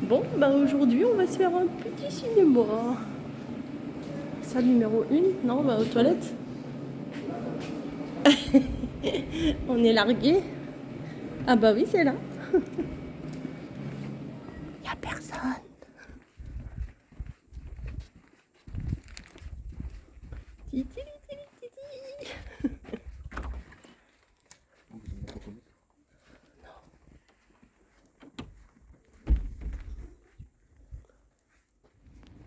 Bon, bah aujourd'hui on va se faire un petit cinéma. Salle numéro 1, non, bah aux toilettes. On est largué. Ah bah oui, c'est là. Y a personne. Titi, titi, titi.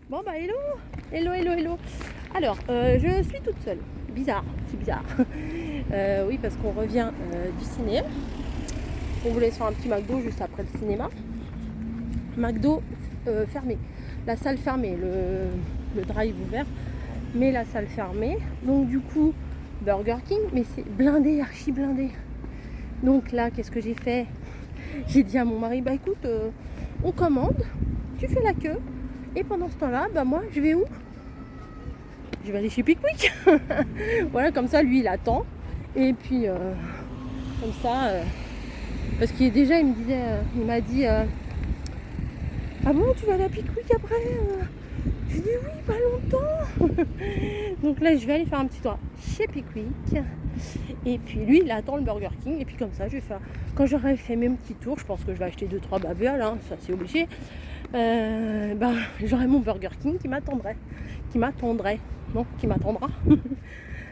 Bon bah hello. Hello, hello, hello. Alors, je suis toute seule. Bizarre, c'est bizarre. Oui, parce qu'on revient du ciné. On voulait se faire un petit McDo juste après le cinéma. McDo fermé. La salle fermée, le drive ouvert, mais la salle fermée. Donc du coup, Burger King, mais c'est blindé, archi blindé. Donc là, qu'est-ce que j'ai fait? J'ai dit à mon mari, bah écoute, on commande, tu fais la queue, et pendant ce temps-là, bah moi, je vais où? Je vais aller chez Pickwick. Voilà, comme ça, lui, il attend. Et puis, comme ça, parce qu'il déjà, il me disait, il m'a dit, ah bon, tu vas aller à Pickwick après? Je dis oui, pas longtemps. Donc là, je vais aller faire un petit tour chez Pickwick. Et puis lui, il attend le Burger King. Et puis comme ça, je vais faire. Quand j'aurai fait mes petits tours, je pense que je vais acheter 2-3 babioles, hein, ça c'est obligé. J'aurai mon Burger King qui m'attendrait. Non, qui m'attendra.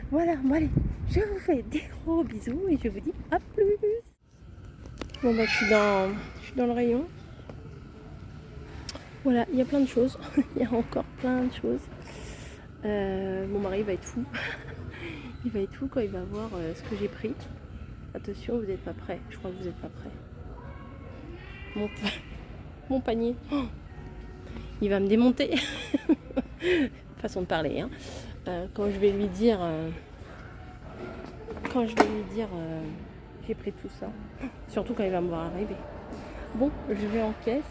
Voilà, bon allez, je vous fais des gros bisous et je vous dis à plus. Bon bah je suis dans le rayon. Voilà, il y a plein de choses. Il y a encore plein de choses. Mon mari va être fou. Il va être fou quand il va voir ce que j'ai pris. Attention, vous n'êtes pas prêts. Je crois que vous n'êtes pas prêts. Mon panier. Oh, il va me démonter. Façon de parler. Hein. Quand je vais lui dire... j'ai pris tout ça. Surtout quand il va me voir arriver. Bon, je vais en caisse.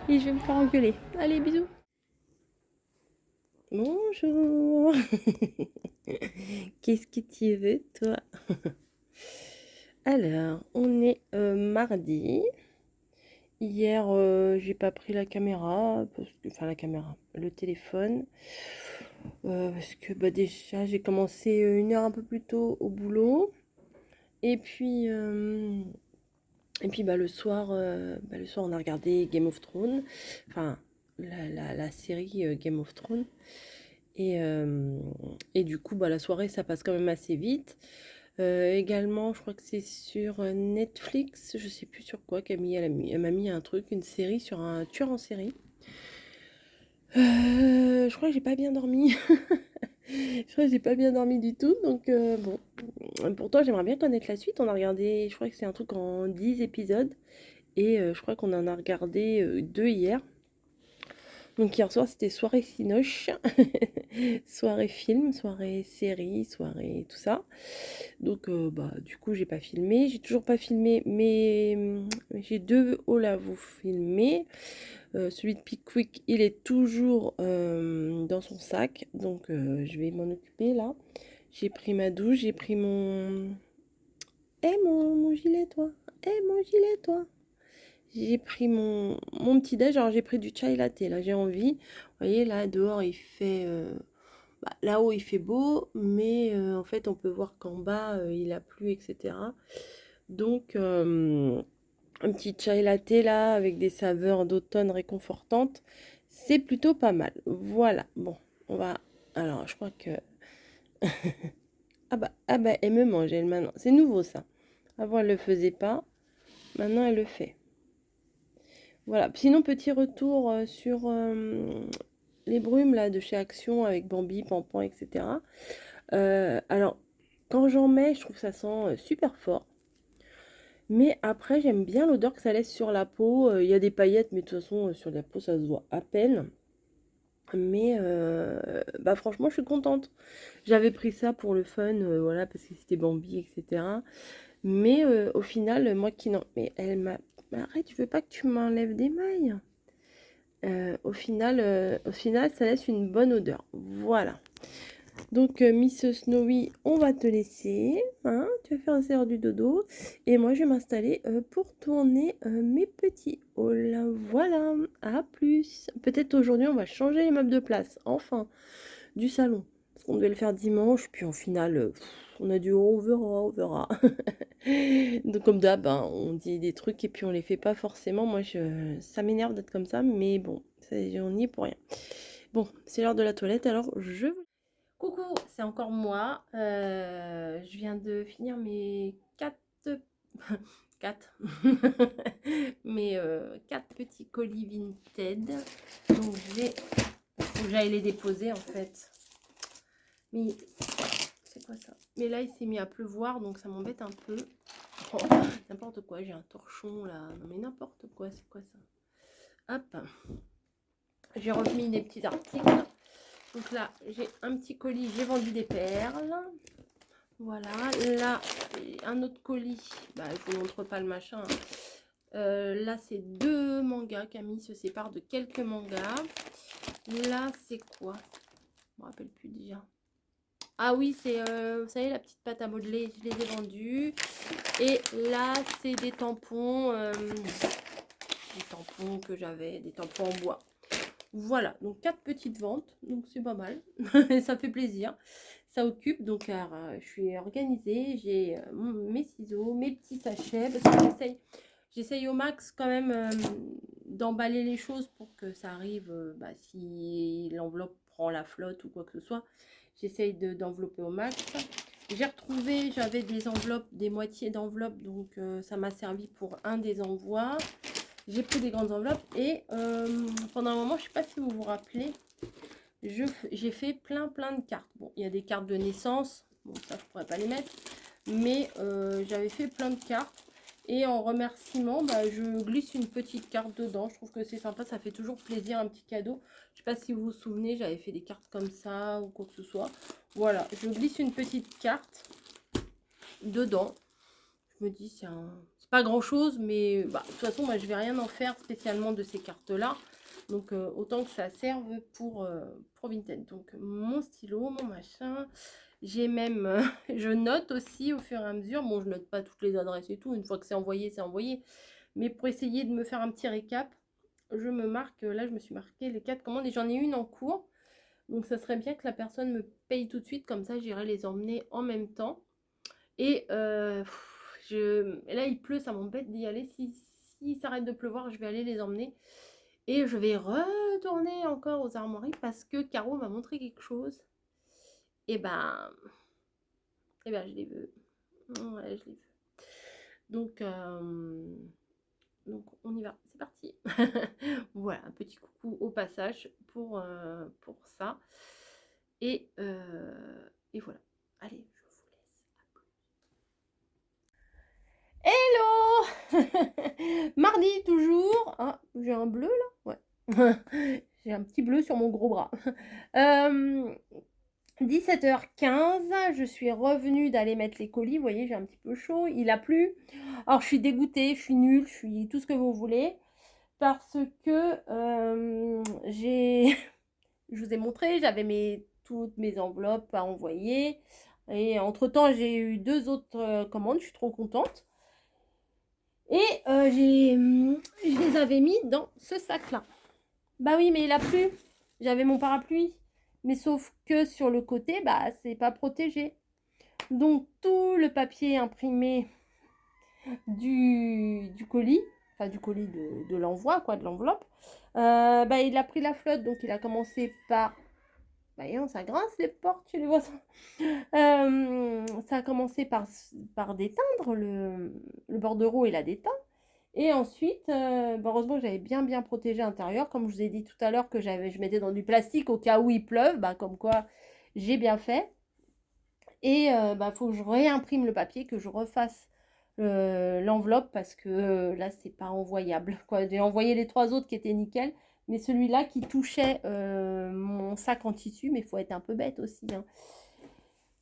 Et je vais me faire engueuler. Allez, bisous. Bonjour. Qu'est-ce que tu veux, toi? Alors, on est mardi. Hier, j'ai pas pris la caméra, le téléphone, parce que bah, déjà j'ai commencé 1 heure un peu plus tôt au boulot. Et puis, bah, le soir, on a regardé Game of Thrones, enfin la série Game of Thrones. Et du coup, bah, la soirée, ça passe quand même assez vite. Également, je crois que c'est sur Netflix, je sais plus sur quoi, Camille, elle m'a mis un truc, une série sur un tueur en série. Je crois que j'ai pas bien dormi. Je crois que j'ai pas bien dormi du tout, donc bon. Pourtant, j'aimerais bien connaître la suite. On a regardé, je crois que c'est un truc en 10 épisodes, et je crois qu'on en a regardé 2 hier. Donc hier soir, c'était soirée cinoche, soirée film, soirée série, soirée tout ça. Donc bah du coup, j'ai pas filmé, j'ai toujours pas filmé, mais j'ai 2 hauls à vous filmer. Celui de Pickwick, il est toujours dans son sac, donc je vais m'en occuper là. J'ai pris ma douche, j'ai pris mon... mon gilet toi. Mon gilet toi. J'ai pris mon petit déj, alors j'ai pris du chai latte, là j'ai envie. Vous voyez là dehors il fait... là-haut il fait beau, mais en fait on peut voir qu'en bas il a plu, etc. Donc un petit chai latte là avec des saveurs d'automne réconfortantes, c'est plutôt pas mal. Voilà, bon, on va... Alors je crois que... ah bah elle me mange elle maintenant, c'est nouveau ça. Avant elle le faisait pas, maintenant elle le fait. Voilà, sinon petit retour sur les brumes là de chez Action avec Bambi, Pampan, etc. Alors quand j'en mets, je trouve que ça sent super fort. Mais après, j'aime bien l'odeur que ça laisse sur la peau. Il y a des paillettes, mais de toute façon, sur la peau, ça se voit à peine. Mais bah franchement, je suis contente. J'avais pris ça pour le fun, voilà, parce que c'était Bambi, etc. Mais au final, moi qui non... Mais elle m'a... Mais arrête, tu veux pas que tu m'enlèves des mailles? Au final, ça laisse une bonne odeur. Voilà. Donc, Miss Snowy, on va te laisser. Hein, tu vas faire un du dodo. Et moi, je vais m'installer pour tourner mes petits hauls. voilà, à plus. Peut-être aujourd'hui, on va changer les meubles de place, enfin, du salon. Parce qu'on devait le faire dimanche, puis au final, on a dit, oh, on verra, on verra. Donc comme d'hab, hein, on dit des trucs et puis on les fait pas forcément. Moi, ça m'énerve d'être comme ça, mais bon, on n'y est pour rien. Bon, c'est l'heure de la toilette, alors je... Coucou, c'est encore moi. Je viens de finir mes 4... 4 mes 4 petits colis Vinted. Donc faut que j'aille les déposer en fait. Mais c'est quoi ça? Mais là il s'est mis à pleuvoir donc ça m'embête un peu. Oh, n'importe quoi, j'ai un torchon là. Non mais n'importe quoi, c'est quoi ça? Hop. J'ai remis des petits articles. Donc là j'ai un petit colis, j'ai vendu des perles. Voilà, là un autre colis. Bah je vous montre pas le machin. Là c'est 2 mangas. Camille se sépare de quelques mangas. Là c'est quoi? Je me rappelle plus déjà. Ah oui, c'est vous savez la petite pâte à modeler, je les ai vendus. Et là c'est des tampons que j'avais, des tampons en bois. Voilà, donc 4 petites ventes, donc c'est pas mal. Ça fait plaisir, ça occupe. Donc je suis organisée, j'ai mes ciseaux, mes petits sachets, parce que j'essaye au max quand même d'emballer les choses pour que ça arrive, si l'enveloppe prend la flotte ou quoi que ce soit, j'essaye d'envelopper au max. J'ai retrouvé, j'avais des enveloppes, des moitiés d'enveloppes, donc ça m'a servi pour un des envois. J'ai pris des grandes enveloppes et pendant un moment, je ne sais pas si vous vous rappelez, j'ai fait plein de cartes. Bon, il y a des cartes de naissance, bon ça je pourrais pas les mettre, mais j'avais fait plein de cartes et en remerciement, je glisse une petite carte dedans. Je trouve que c'est sympa, ça fait toujours plaisir, un petit cadeau. Je sais pas si vous vous souvenez, j'avais fait des cartes comme ça ou quoi que ce soit. Voilà, je glisse une petite carte dedans. Je me dis c'est pas grand chose, mais de toute façon moi je vais rien en faire spécialement de ces cartes là, donc autant que ça serve pour Vinted. Donc mon stylo, mon machin, j'ai même je note aussi au fur et à mesure. Bon, je note pas toutes les adresses et tout, une fois que c'est envoyé, mais pour essayer de me faire un petit récap, je me marque, là je me suis marqué les 4 commandes et j'en ai une en cours, donc ça serait bien que la personne me paye tout de suite, comme ça j'irai les emmener en même temps. Et là, il pleut, ça m'embête d'y aller. Si s'arrête de pleuvoir, je vais aller les emmener. Et je vais retourner encore aux armoiries parce que Caro m'a montré quelque chose. Et je les veux. Ouais, je les veux. Donc on y va. C'est parti. Voilà, un petit coucou au passage pour ça. Et voilà. Allez. Hello. Mardi toujours. Ah, j'ai un bleu là. Ouais. J'ai un petit bleu sur mon gros bras. 17h15, je suis revenue d'aller mettre les colis. Vous voyez, j'ai un petit peu chaud. Il a plu. Alors, je suis dégoûtée, je suis nulle, je suis tout ce que vous voulez. Parce que je vous ai montré, j'avais toutes mes enveloppes à envoyer. Et entre-temps, j'ai eu 2 autres commandes. Je suis trop contente. Et je les avais mis dans ce sac-là. Bah oui, mais il a plu. J'avais mon parapluie. Mais sauf que sur le côté, c'est pas protégé. Donc, tout le papier imprimé du colis, enfin du colis de l'envoi, quoi, de l'enveloppe, il a pris la flotte. Donc, il a commencé par... ça grince les portes chez les voisins. Ça a commencé par déteindre le bordereau, il a déteint. Et ensuite, heureusement que j'avais bien protégé l'intérieur. Comme je vous ai dit tout à l'heure que je mettais dans du plastique au cas où il pleuve, comme quoi j'ai bien fait. Et faut que je réimprime le papier, que je refasse l'enveloppe parce que là, c'est pas envoyable. J'ai envoyé les 3 autres qui étaient nickel, mais celui-là qui touchait mon sac en tissu, mais il faut être un peu bête aussi, hein.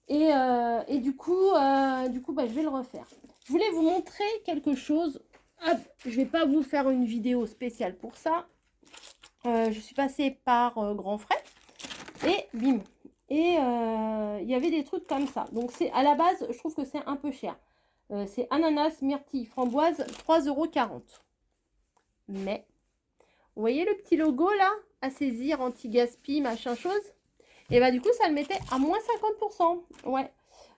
Et du coup, je vais le refaire. Je voulais vous montrer quelque chose. Hop, je vais pas vous faire une vidéo spéciale pour ça. Je suis passée par Grand Frais et bim. Et il y avait des trucs comme ça. Donc c'est à la base, je trouve que c'est un peu cher. C'est ananas, myrtille, framboise, 3,40 €. Mais Vous voyez le petit logo là, à saisir, anti-gaspi, machin chose. Et bah du coup, ça le mettait à moins 50%. Ouais.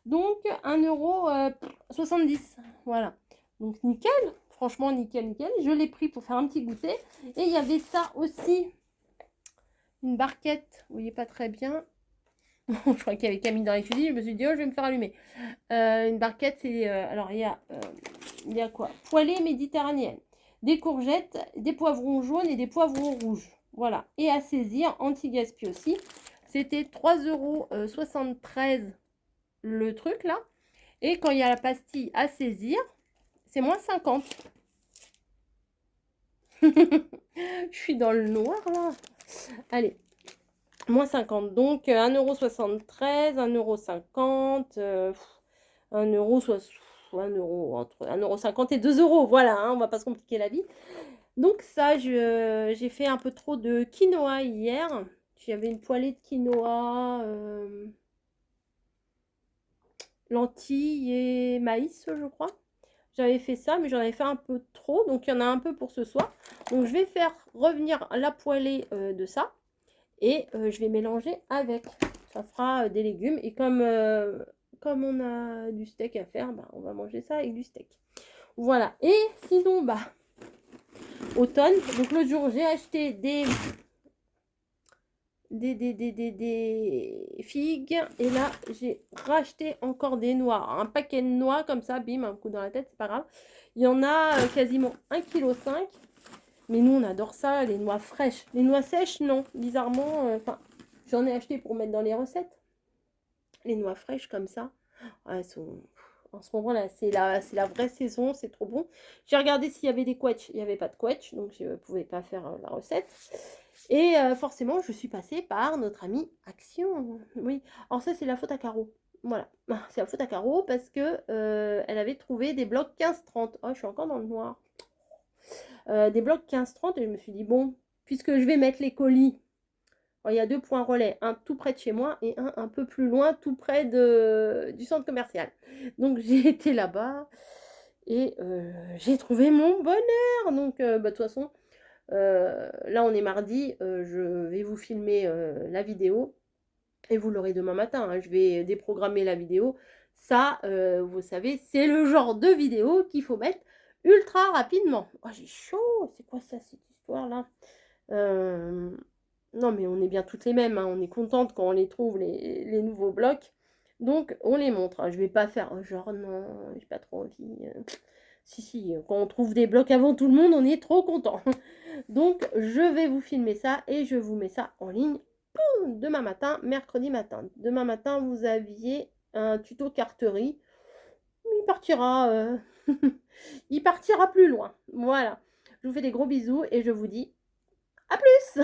Donc 1,70 €. Voilà. Donc nickel. Franchement, nickel, nickel. Je l'ai pris pour faire un petit goûter. Et il y avait ça aussi. Une barquette. Vous voyez pas très bien. Je crois qu'il y avait Camille dans les cuisines. Je me suis dit, oh, je vais me faire allumer. Une barquette, c'est... alors, il y a quoi? Poêlée méditerranéenne. Des courgettes, des poivrons jaunes et des poivrons rouges. Voilà. Et à saisir, anti-gaspi aussi. C'était 3,73 € le truc là. Et quand il y a la pastille à saisir, c'est moins 50. Je suis dans le noir là. Allez, moins 50. Donc 1,73 €, 1,50 €, 1 €, soit 1 €, entre 1,50 € et 2 €. Voilà, hein, on va pas se compliquer la vie. Donc ça, j'ai fait un peu trop de quinoa hier. J'avais une poêlée de quinoa, lentilles et maïs, je crois. J'avais fait ça, mais j'en avais fait un peu trop. Donc, il y en a un peu pour ce soir. Donc, je vais faire revenir la poêlée de ça. Et je vais mélanger avec. Ça fera des légumes. Et comme on a du steak à faire, bah, on va manger ça avec du steak. Voilà. Et sinon, bah, automne. Donc, l'autre jour, j'ai acheté des figues. Et là, j'ai racheté encore des noix. Un paquet de noix comme ça, bim, un coup dans la tête, c'est pas grave. Il y en a quasiment 1,5 kg. Mais nous, on adore ça, les noix fraîches. Les noix sèches, non. Bizarrement, enfin, j'en ai acheté pour mettre dans les recettes. Les noix fraîches comme ça, elles sont... En ce moment-là, c'est la vraie saison, c'est trop bon. J'ai regardé s'il y avait des quetchs. Il n'y avait pas de quetch, donc je ne pouvais pas faire la recette. Et forcément, je suis passée par notre amie Action. Oui, alors ça, c'est la faute à Caro. Voilà, c'est la faute à Caro parce que elle avait trouvé des blocs 15-30. Oh, je suis encore dans le noir. Des blocs 15-30 et je me suis dit, bon, puisque je vais mettre les colis, alors, il y a 2 points relais, un tout près de chez moi et un peu plus loin, tout près du centre commercial. Donc j'ai été là-bas et j'ai trouvé mon bonheur. Donc bah, de toute façon, là on est mardi, je vais vous filmer la vidéo et vous l'aurez demain matin, hein. Je vais déprogrammer la vidéo. Ça, vous savez, c'est le genre de vidéo qu'il faut mettre ultra rapidement. Oh, j'ai chaud, c'est quoi ça cette histoire-là? Non, mais on est bien toutes les mêmes, hein. On est contente quand on les trouve, les nouveaux blocs. Donc, on les montre, hein. Je vais pas faire un genre, non, j'ai pas trop envie. Si, si, quand on trouve des blocs avant tout le monde, on est trop content. Donc, je vais vous filmer ça et je vous mets ça en ligne demain matin, mercredi matin. Demain matin, vous aviez un tuto carterie. Il partira, il partira plus loin. Voilà. Je vous fais des gros bisous et je vous dis à plus.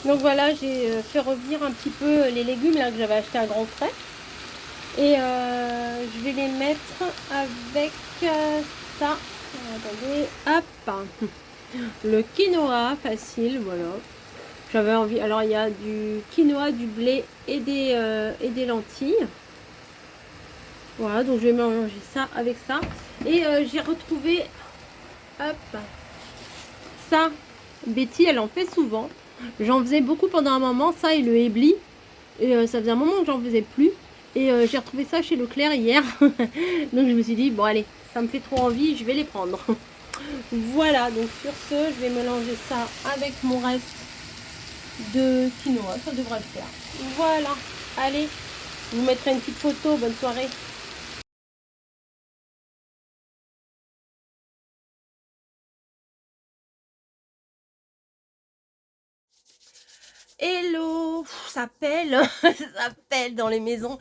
Donc voilà, j'ai fait revenir un petit peu les légumes là que j'avais acheté à grands frais. Et je vais les mettre avec ça. Attendez, hop. Le quinoa facile, voilà. J'avais envie. Alors il y a du quinoa, du blé et des lentilles. Voilà, donc je vais mélanger ça avec ça. Et j'ai retrouvé, hop, ça. Betty, elle en fait souvent. J'en faisais beaucoup pendant un moment, ça et le hébli. Et ça faisait un moment que j'en faisais plus. Et j'ai retrouvé ça chez Leclerc hier. Donc je me suis dit, bon allez, ça me fait trop envie, je vais les prendre. Voilà, donc sur ce, je vais mélanger ça avec mon reste de quinoa. Ça devrait le faire. Voilà, allez, je vous mettrai une petite photo. Bonne soirée. Hello, ça pèle, ça pèle dans les maisons.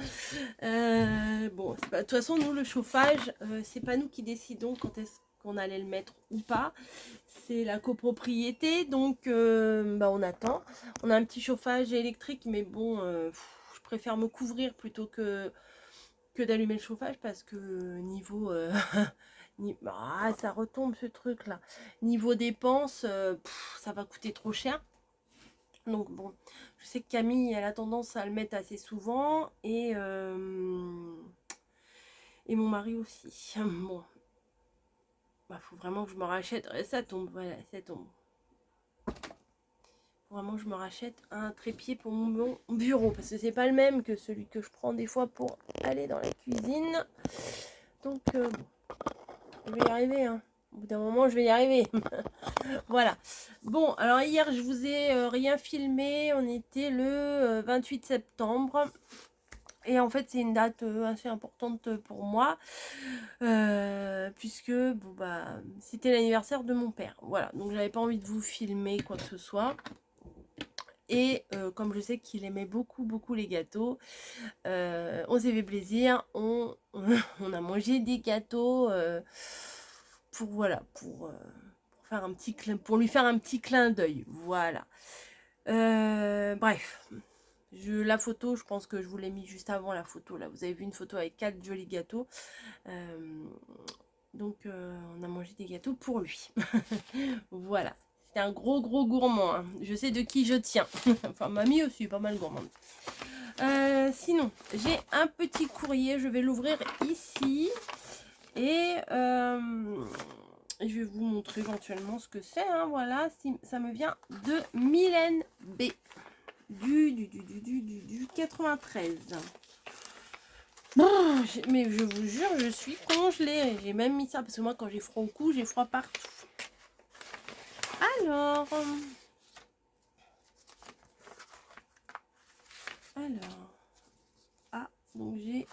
Bon, de toute façon, nous, le chauffage, c'est pas nous qui décidons quand est-ce qu'on allait le mettre ou pas. C'est la copropriété, donc bah, on attend. On a un petit chauffage électrique, mais bon, je préfère me couvrir plutôt que d'allumer le chauffage parce que niveau... ça retombe ce truc là. Niveau dépenses, ça va coûter trop cher. Donc bon, je sais que Camille, elle a tendance à le mettre assez souvent et mon mari aussi. Bon, bah faut vraiment que je me rachète. Ça tombe, voilà, ça tombe. Vraiment, je me rachète un trépied pour mon bureau. Parce que c'est pas le même que celui que je prends des fois pour aller dans la cuisine. Donc, bon, je vais y arriver. Hein. Au bout d'un moment, je vais y arriver. Voilà. Bon, alors hier, je vous ai rien filmé. On était le 28 septembre. Et en fait, c'est une date assez importante pour moi. Puisque bon, bah, c'était l'anniversaire de mon père. Voilà. Donc, j'avais pas envie de vous filmer quoi que ce soit. Et comme je sais qu'il aimait beaucoup, beaucoup les gâteaux, on s'est fait plaisir. On a mangé des gâteaux pour, voilà, pour faire un petit pour lui faire un petit clin d'œil. Voilà. Bref. La photo, je pense que je vous l'ai mis juste avant la photo. Là, vous avez vu une photo avec 4 jolis gâteaux. Donc, on a mangé des gâteaux pour lui. Voilà. C'était un gros gourmand. Hein. Je sais de qui je tiens. Enfin, mamie aussi, pas mal gourmande. Sinon, j'ai un petit courrier. Je vais l'ouvrir ici. Et je vais vous montrer éventuellement ce que c'est. Hein, voilà, ça me vient de Mylène B. Du 93. Bon, mais je vous jure, je suis congelée. J'ai même mis ça parce que moi, quand j'ai froid au cou, j'ai froid partout. Alors, donc j'ai...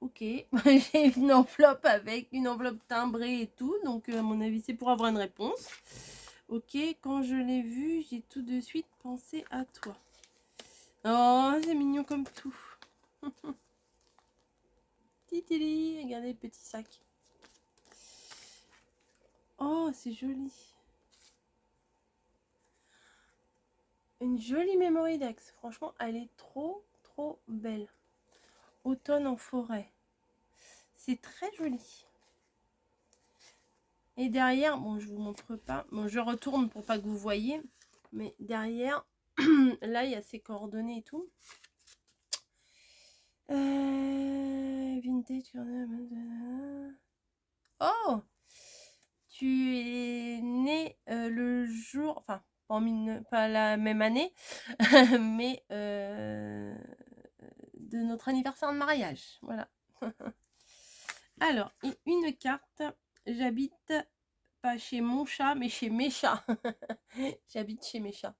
Ok, j'ai une enveloppe avec une enveloppe timbrée et tout. Donc, à mon avis, c'est pour avoir une réponse. Ok, quand je l'ai vu, j'ai tout de suite pensé à toi. Oh, c'est mignon comme tout. Titili, regardez le petit sac. Oh, c'est joli. Une jolie Memory Dex. Franchement, elle est trop belle. Automne en forêt. C'est très joli. Et derrière, bon, je vous montre pas. Bon, je retourne pour pas que vous voyez. Mais derrière, là, il y a ses coordonnées et tout. Vintage. Oh! Tu es né le jour... Enfin, pas la même année. Mais de notre anniversaire de mariage. Voilà. Alors, et une carte. J'habite pas chez mon chat, mais chez mes chats. J'habite chez mes chats.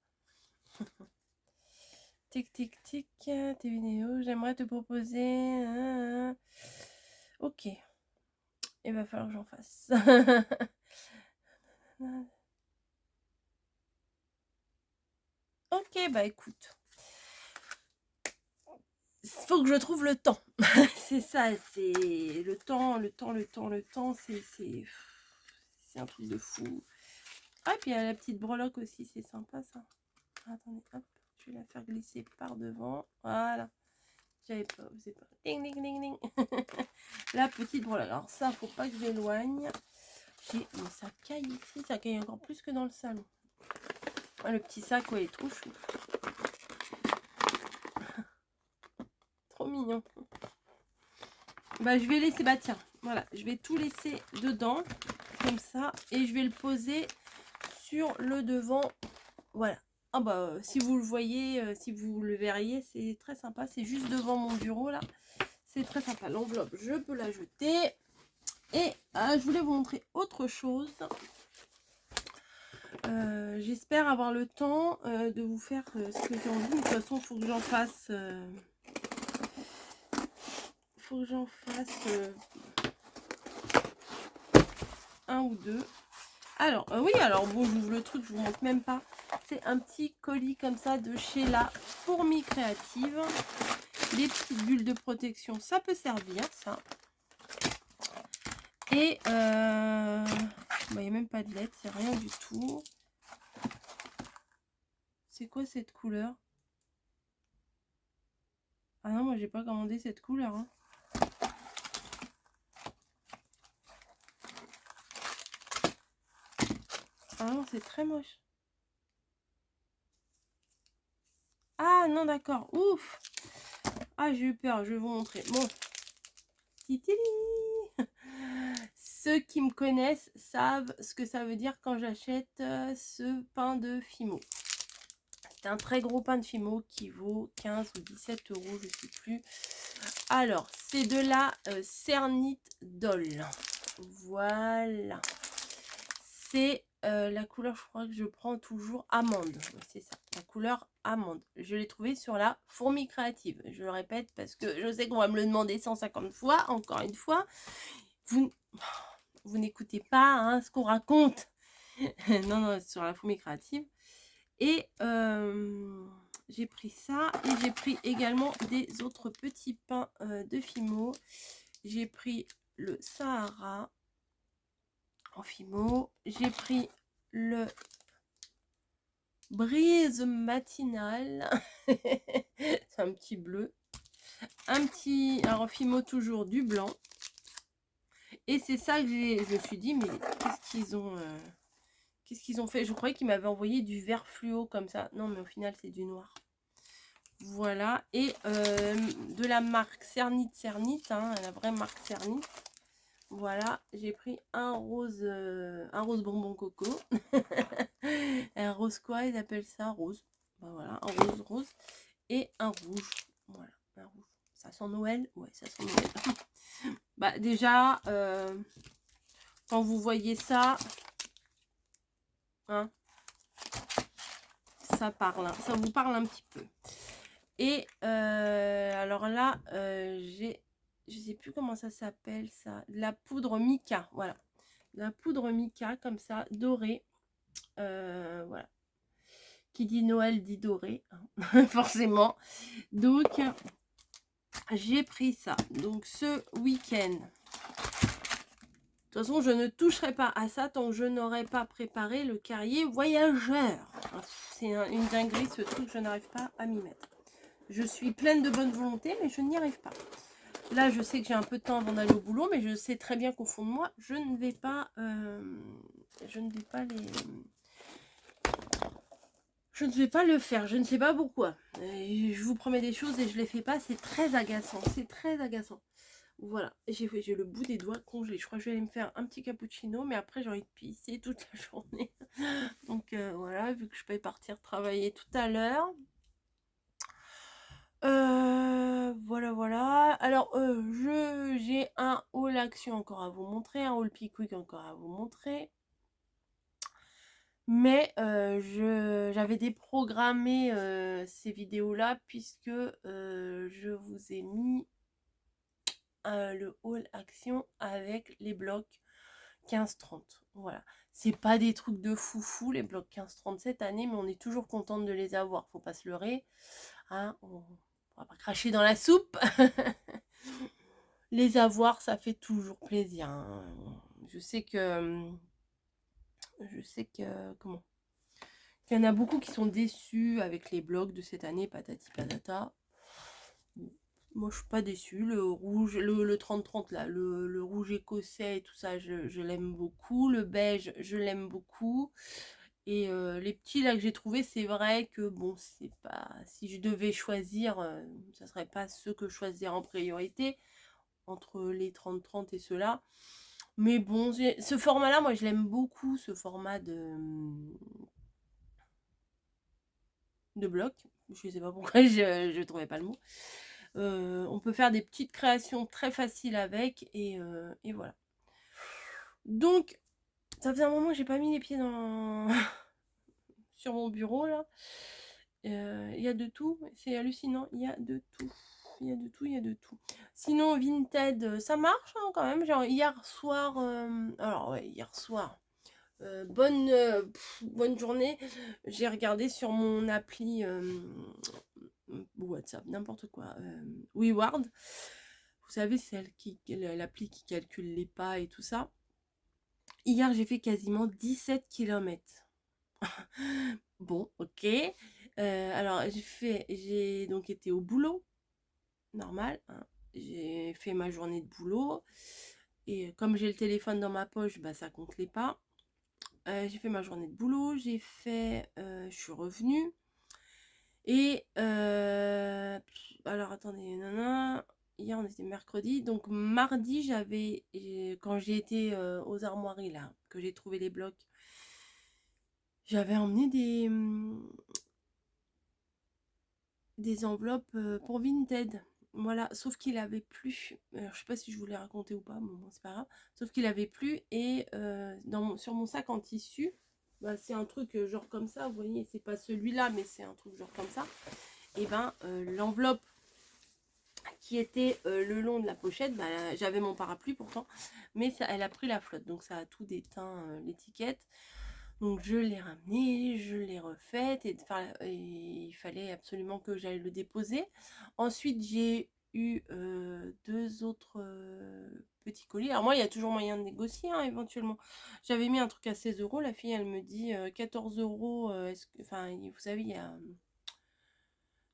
Tic, tic, tic. Tes vidéos. J'aimerais te proposer... Ok. Il va falloir que j'en fasse. Ok, bah écoute. Faut que je trouve le temps. C'est ça, c'est le temps, c'est un truc de fou. Ah, et puis il y a la petite breloque aussi, c'est sympa ça. Attendez, hop, je vais la faire glisser par devant. Voilà. J'avais pas, c'est pas. Ding, ding, ding, ding. La petite breloque. Alors ça, faut pas que je l'éloigne. Mais ça caille ici, ça caille encore plus que dans le salon. Ah, le petit sac, ouais, il est trop chou. Trop mignon. Bah, je vais laisser, bah tiens, voilà, je vais tout laisser dedans, comme ça, et je vais le poser sur le devant, voilà. Ah bah, si vous le voyez, si vous le verriez, c'est très sympa, c'est juste devant mon bureau, là. C'est très sympa, l'enveloppe, je peux la jeter. Et je voulais vous montrer autre chose. J'espère avoir le temps de vous faire ce que j'ai envie. De toute façon, il faut que j'en fasse... un ou deux. Alors, oui, alors bon, j'ouvre le truc, je vous montre même pas. C'est un petit colis comme ça de chez la Fourmi Créative. Des petites bulles de protection, ça peut servir, ça. Et, bah, il n'y a même pas de lettres, il n'y a rien du tout. C'est quoi cette couleur? Ah non, moi, j'ai pas commandé cette couleur, hein. Ah non, c'est très moche. Ah non, d'accord. Ouf. Ah, j'ai eu peur. Je vais vous montrer. Bon. Titili. ceux qui me connaissent savent ce que ça veut dire quand j'achète ce pain de Fimo. C'est un très gros pain de Fimo qui vaut 15 ou 17 euros, je ne sais plus. Alors, c'est de la Cernite Dol. Voilà. C'est la couleur, je crois que je prends toujours amande. C'est ça, la couleur amande. Je l'ai trouvé sur la Fourmi Créative. Je le répète parce que je sais qu'on va me le demander 150 fois. Encore une fois, vous n'écoutez pas hein, ce qu'on raconte. Non, non, sur la Fourmi Créative. Et j'ai pris ça. Et j'ai pris également des autres petits pains de Fimo. J'ai pris le Sahara en Fimo. J'ai pris le Brise matinale. C'est un petit bleu. Un petit, alors Fimo toujours du blanc. Et c'est ça que je me suis dit, mais qu'est-ce qu'ils ont fait? Je croyais qu'ils m'avaient envoyé du vert fluo comme ça. Non, mais au final, c'est du noir. Voilà. Et de la marque Cernite, hein, la vraie marque Cernite. Voilà, j'ai pris un rose bonbon coco. Un rose quoi, ils appellent ça? Rose. Ben voilà, un rose. Et un rouge. Voilà, un rouge. Ça sent Noël? Ouais, ça sent Noël. Bah déjà, quand vous voyez ça, hein, ça parle, hein, ça vous parle un petit peu. Et alors là, je sais plus comment ça s'appelle ça, de la poudre mica, voilà, de la poudre mica comme ça, dorée, voilà. Qui dit Noël dit doré, hein, forcément. Donc j'ai pris ça. Donc ce week-end. De toute façon, je ne toucherai pas à ça tant que je n'aurai pas préparé le carrier voyageur. C'est une dinguerie ce truc, je n'arrive pas à m'y mettre. Je suis pleine de bonne volonté, mais je n'y arrive pas. Là, je sais que j'ai un peu de temps avant d'aller au boulot, mais je sais très bien qu'au fond de moi, je ne vais pas le faire. Je ne sais pas pourquoi. Je vous promets des choses et je ne les fais pas. C'est très agaçant. C'est très agaçant. Voilà, j'ai le bout des doigts congelé. Je crois que je vais aller me faire un petit cappuccino, mais après j'ai envie de pisser toute la journée. Donc voilà, vu que je vais partir travailler tout à l'heure. Voilà. Alors, j'ai un haul action encore à vous montrer, un haul Pickwick encore à vous montrer. Mais j'avais déprogrammé ces vidéos-là puisque je vous ai mis le haul action avec les blocs 15-30. Voilà. C'est pas des trucs de foufou les blocs 15-30 cette année, mais on est toujours contente de les avoir. Faut pas se leurrer. Hein, on va pas cracher dans la soupe. Les avoir, ça fait toujours plaisir. Hein. Je sais que comment il y en a beaucoup qui sont déçus avec les blocs de cette année, patati patata. Moi, je suis pas déçue. Le rouge, le 30-30 là, le rouge écossais et tout ça, je l'aime beaucoup. Le beige, je l'aime beaucoup. Et les petits là que j'ai trouvé, c'est vrai que bon, c'est pas. Si je devais choisir, ça serait pas ceux que je choisirais en priorité entre les 30-30 et ceux-là. Mais bon, ce format-là, moi, je l'aime beaucoup, ce format de bloc. Je sais pas pourquoi je trouvais pas le mot. On peut faire des petites créations très faciles avec et voilà. Donc, ça faisait un moment que j'ai pas mis les pieds sur mon bureau là. Il y a de tout, c'est hallucinant, il y a de tout. Il y a de tout. Sinon, Vinted, ça marche hein, quand même. Genre hier soir, alors ouais, hier soir, bonne journée. J'ai regardé sur mon appli WhatsApp, n'importe quoi. WeWard. Vous savez, c'est l'appli qui calcule les pas et tout ça. Hier, j'ai fait quasiment 17 km. Bon, ok. Alors, j'ai donc été au boulot, normal. Hein. J'ai fait ma journée de boulot. Et comme j'ai le téléphone dans ma poche, bah, ça compte les pas. J'ai fait ma journée de boulot. Je suis revenue. Et alors, attendez, hier on était mercredi, donc mardi j'avais, quand j'ai été aux armoiries là, que j'ai trouvé les blocs, j'avais emmené des enveloppes pour Vinted. Voilà, sauf qu'il avait plu. Je sais pas si je vous l'ai raconté ou pas, mais bon, c'est pas grave. Sauf qu'il avait plu et sur mon sac en tissu, bah, c'est un truc genre comme ça, vous voyez, c'est pas celui-là, mais c'est un truc genre comme ça. Et ben l'enveloppe qui était le long de la pochette, bah, j'avais mon parapluie pourtant, mais ça, elle a pris la flotte, donc ça a tout déteint l'étiquette. Donc je l'ai ramené, je l'ai refaite et il fallait absolument que j'aille le déposer. Ensuite j'ai eu deux autres petits colis. Alors moi il y a toujours moyen de négocier hein, éventuellement. J'avais mis un truc à 16 euros, la fille elle me dit 14 euros. Enfin vous savez il y a...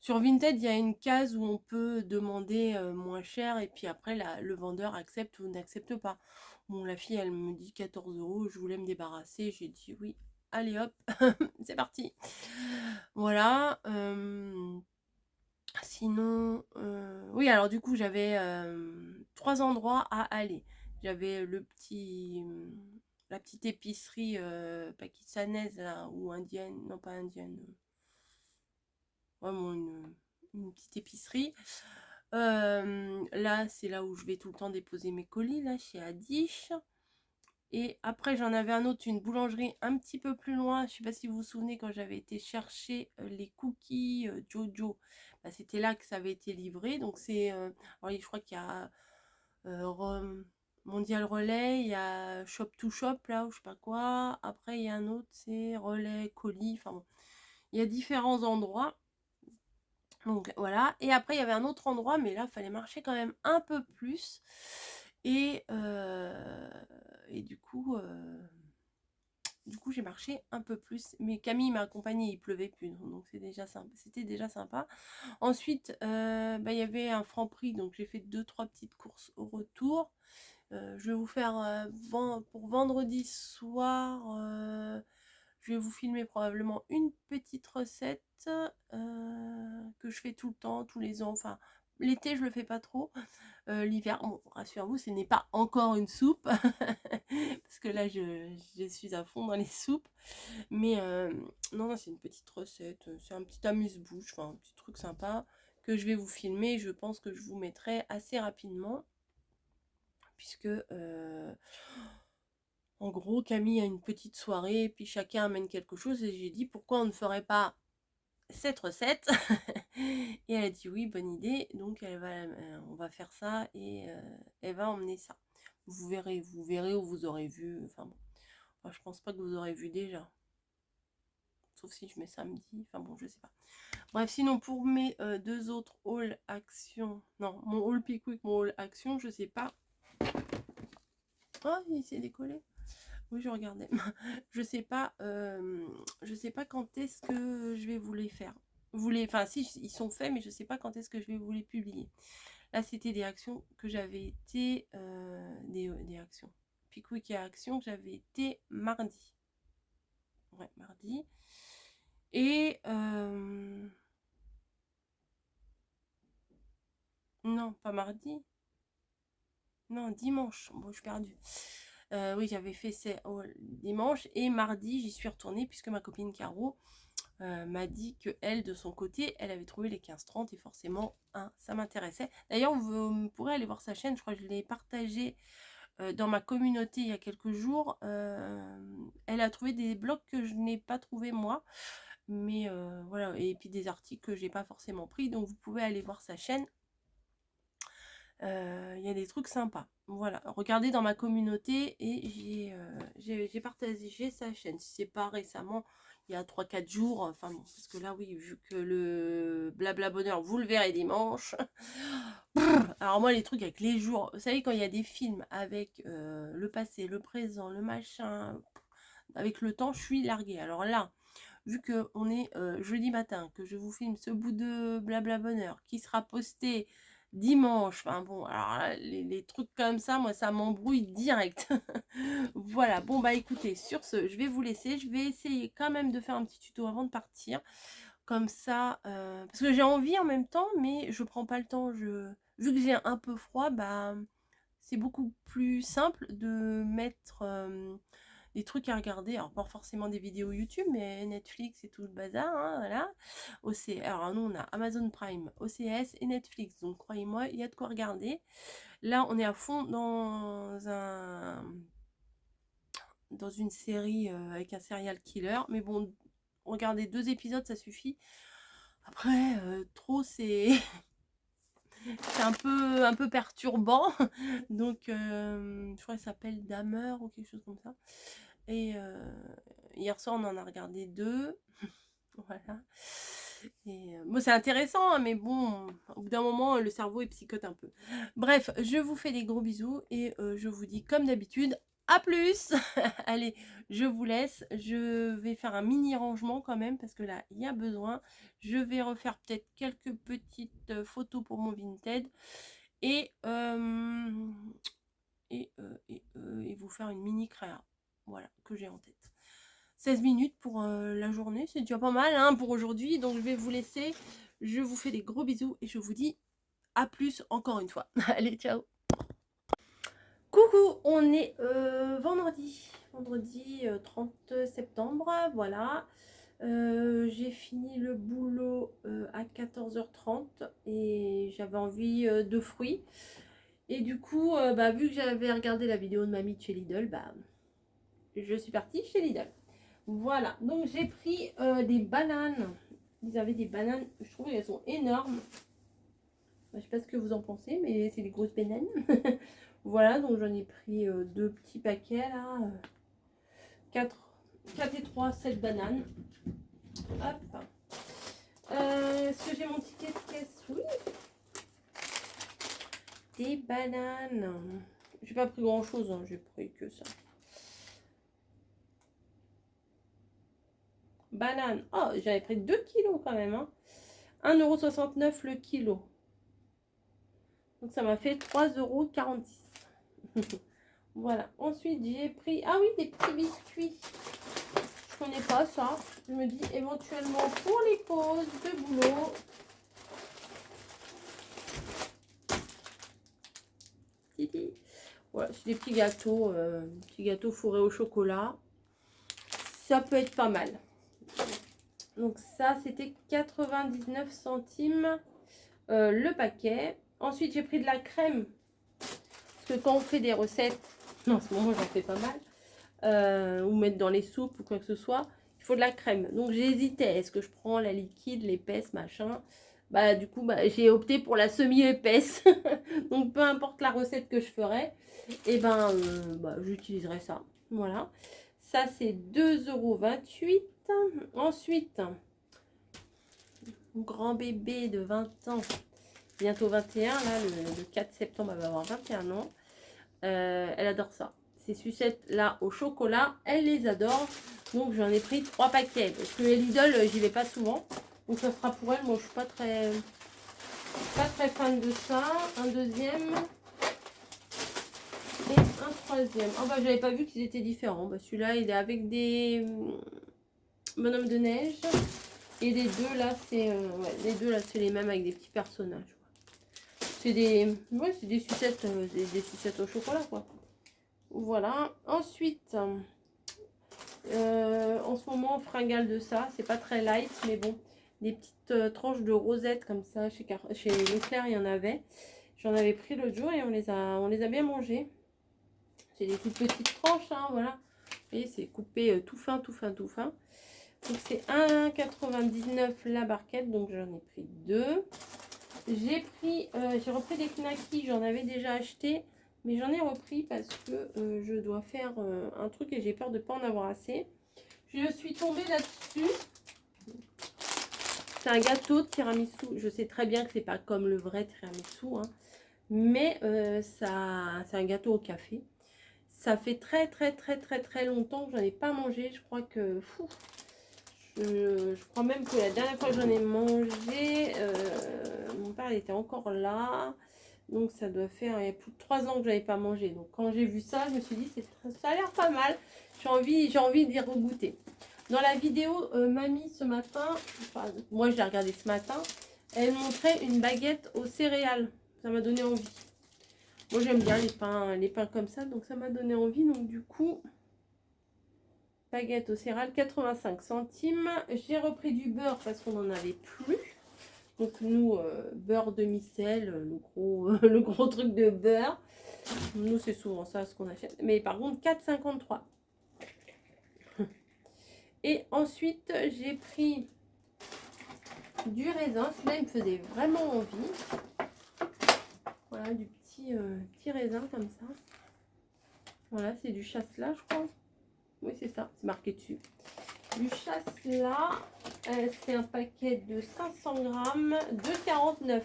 Sur Vinted, il y a une case où on peut demander moins cher et puis après le vendeur accepte ou n'accepte pas. Bon, la fille, elle me dit 14 euros, je voulais me débarrasser, j'ai dit oui, allez hop, c'est parti. Voilà. Sinon, oui, alors du coup, j'avais 3 endroits à aller. J'avais la petite épicerie pakistanaise là, ou indienne, non pas indienne, vraiment une petite épicerie. Là, c'est là où je vais tout le temps déposer mes colis, là, chez Adish. Et après, j'en avais un autre, une boulangerie un petit peu plus loin. Je sais pas si vous vous souvenez quand j'avais été chercher les cookies Jojo. Bah, c'était là que ça avait été livré. Donc c'est, je crois qu'il y a Mondial Relais, il y a Shop to Shop là ou je sais pas quoi. Après, il y a un autre, c'est Relais Colis. Enfin bon, il y a différents endroits. Donc voilà, et après il y avait un autre endroit, mais là il fallait marcher quand même un peu plus. Et du coup j'ai marché un peu plus. Mais Camille m'a accompagnée, il pleuvait plus, donc c'est déjà sympa. C'était déjà sympa. Ensuite, il y avait un Franprix, donc j'ai fait 2-3 petites courses au retour. Je vais vous faire pour vendredi soir. Je vais vous filmer probablement une petite recette que je fais tout le temps, tous les ans. Enfin, l'été, je le fais pas trop. L'hiver, bon, rassurez-vous, ce n'est pas encore une soupe. Parce que là, je suis à fond dans les soupes. Mais non, c'est une petite recette. C'est un petit amuse-bouche, enfin, un petit truc sympa que je vais vous filmer. Je pense que je vous mettrai assez rapidement. Puisque en gros, Camille a une petite soirée, puis chacun amène quelque chose, et j'ai dit pourquoi on ne ferait pas cette recette. Et elle a dit oui, bonne idée, donc on va faire ça, et elle va emmener ça. Vous verrez ou vous aurez vu, enfin bon, enfin, je pense pas que vous aurez vu déjà, sauf si je mets samedi, enfin bon, je sais pas. Bref, sinon pour mes deux autres haul action, non, mon haul Pickwick, mon haul action, je sais pas. Oh, il s'est décollé. Oui, je regardais. Je sais pas, quand est-ce que je vais vous les faire. Enfin, si, ils sont faits, mais je sais pas quand est-ce que je vais vous les publier. Là, c'était des actions que j'avais été, des actions. Pickwick et actions que j'avais été mardi. Ouais, mardi. Et non, pas mardi. Non, dimanche. Bon, je suis perdue. Oui, j'avais fait dimanche et mardi, j'y suis retournée puisque ma copine Caro m'a dit que elle, de son côté, elle avait trouvé les 15-30 et forcément, ça m'intéressait. D'ailleurs, vous pourrez aller voir sa chaîne, je crois que je l'ai partagée dans ma communauté il y a quelques jours. Elle a trouvé des blogs que je n'ai pas trouvé moi, mais voilà, et puis des articles que j'ai pas forcément pris, donc vous pouvez aller voir sa chaîne. Il y a des trucs sympas. Voilà, regardez dans ma communauté et j'ai partagé sa chaîne. Si c'est pas récemment, il y a 3-4 jours, enfin bon, parce que là oui, vu que le blabla bonheur, vous le verrez dimanche. Alors moi les trucs avec les jours, vous savez quand il y a des films avec le passé, le présent, le machin, avec le temps, je suis larguée. Alors là, vu que on est jeudi matin, que je vous filme ce bout de blabla bonheur qui sera posté dimanche, enfin bon, alors là, les trucs comme ça, moi ça m'embrouille direct. Voilà, bon bah écoutez, sur ce, je vais vous laisser, je vais essayer quand même de faire un petit tuto avant de partir, comme ça, parce que j'ai envie en même temps, mais je prends pas le temps, vu que j'ai un peu froid, bah, c'est beaucoup plus simple de mettre des trucs à regarder. Alors, pas forcément des vidéos YouTube, mais Netflix et tout le bazar, hein, voilà. Alors, nous, on a Amazon Prime, OCS et Netflix. Donc, croyez-moi, il y a de quoi regarder. Là, on est à fond dans une série avec un serial killer. Mais bon, regarder 2 épisodes, ça suffit. Après, trop, c'est c'est un peu perturbant. Donc, je crois qu'il s'appelle Dahmer ou quelque chose comme ça. Et hier soir, on en a regardé 2. Voilà. Et bon, c'est intéressant, hein, mais bon, au bout d'un moment, le cerveau il psychote un peu. Bref, je vous fais des gros bisous et je vous dis comme d'habitude, à plus. Allez, je vous laisse. Je vais faire un mini rangement quand même parce que là, il y a besoin. Je vais refaire peut-être quelques petites photos pour mon Vinted et, et vous faire une mini créa. Voilà, que j'ai en tête. 16 minutes pour la journée, c'est déjà pas mal hein, pour aujourd'hui. Donc je vais vous laisser. Je vous fais des gros bisous et je vous dis à plus encore une fois. Allez, ciao. Coucou, on est vendredi 30 septembre, voilà. J'ai fini le boulot à 14h30 et j'avais envie de fruits. Et du coup, bah, vu que j'avais regardé la vidéo de mamie de chez Lidl, bah, je suis partie chez Lidl. Voilà, donc j'ai pris des bananes. Ils avaient des bananes, je trouve qu'elles sont énormes. Je sais pas ce que vous en pensez, mais c'est des grosses bananes. Voilà, donc j'en ai pris 2 petits paquets là. 4 et 3, 7 bananes. Hop. Est-ce que j'ai mon ticket de caisse? Oui. Des bananes. J'ai pas pris grand chose, hein, j'ai pris que ça. Banane. Oh, j'avais pris 2 kilos quand même. Hein. 1,69 € le kilo. Donc ça m'a fait 3,46 €. Voilà. Ensuite, j'ai pris... Ah oui, des petits biscuits. Je connais pas ça. Je me dis éventuellement pour les pauses de boulot. Voilà, c'est des petits gâteaux fourrés au chocolat. Ça peut être pas mal. Donc ça, c'était 99 centimes le paquet. Ensuite, j'ai pris de la crème. Parce que quand on fait des recettes, en ce moment, j'en fais pas mal, ou mettre dans les soupes ou quoi que ce soit, il faut de la crème. Donc j'ai hésité, est-ce que je prends la liquide, l'épaisse, machin. Bah du coup, bah, j'ai opté pour la semi-épaisse. Donc peu importe la recette que je ferai, et ben bah, j'utiliserai ça. Voilà. Ça c'est 2,28 €. Ensuite, mon grand bébé de 20 ans, bientôt 21, là le 4 septembre elle va avoir 21 ans. Elle adore ça. Ces sucettes là au chocolat, elle les adore. Donc j'en ai pris 3 paquets. Parce que les Lidl, j'y vais pas souvent. Donc ça sera pour elle. Moi je suis pas très fan de ça. Un deuxième. Et un troisième. Oh bah j'avais pas vu qu'ils étaient différents. Bah, celui-là il est avec des bonhommes de neige. Et les deux là c'est les mêmes avec des petits personnages. C'est des sucettes, des sucettes au chocolat quoi. Voilà. Ensuite, en ce moment, on fringale de ça. C'est pas très light, mais bon. Des petites tranches de rosette comme ça. Chez Leclerc, il y en avait. J'en avais pris l'autre jour et on les a bien mangées. C'est des toutes petites tranches, hein, voilà. Et c'est coupé tout fin, tout fin, tout fin. Donc c'est 1,99 € la barquette. Donc j'en ai pris 2. J'ai repris des knackis. J'en avais déjà acheté. Mais j'en ai repris parce que je dois faire un truc et j'ai peur de ne pas en avoir assez. Je suis tombée là-dessus. C'est un gâteau de tiramisu. Je sais très bien que c'est pas comme le vrai tiramisu. Hein, mais c'est un gâteau au café. Ça fait très longtemps que j'en ai pas mangé. Je crois que... je crois même que la dernière fois que j'en ai mangé, mon père il était encore là. Donc ça doit faire, il y a plus de 3 ans que je n'avais pas mangé. Donc quand j'ai vu ça, je me suis dit, ça a l'air pas mal. J'ai envie d'y regoûter. Dans la vidéo, mamie ce matin, enfin, moi je l'ai regardé ce matin, elle montrait une baguette aux céréales. ça m'a donné envie. Moi j'aime bien les pains comme ça, donc ça m'a donné envie. Donc du coup, baguette au céréales 85 centimes. J'ai repris du beurre parce qu'on n'en avait plus. Donc nous, beurre demi-sel, le gros truc de beurre. Nous c'est souvent ça ce qu'on achète. Mais par contre 4,53. Et ensuite j'ai pris du raisin. Celui-là il me faisait vraiment envie. Voilà, du petit raisin comme ça. Voilà, c'est du chasselas, je crois. Oui, c'est ça, c'est marqué dessus. Du chasselas, c'est un paquet de 500 grammes, 2,49. Vous vous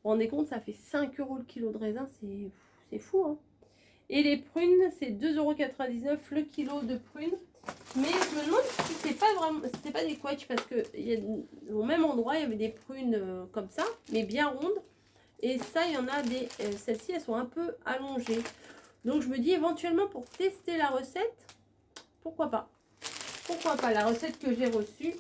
rendez compte, ça fait 5 € le kilo de raisin, c'est fou. Hein. Et les prunes, c'est 2,99 € le kilo de prunes. Mais je me demande si c'est pas vraiment, si c'est pas des quetchs, parce que au même endroit, il y avait des prunes comme ça, mais bien rondes. Et ça, il y en a des... Celles-ci, elles sont un peu allongées. Donc, je me dis éventuellement pour tester la recette, pourquoi pas. Pourquoi pas, la recette que j'ai reçue.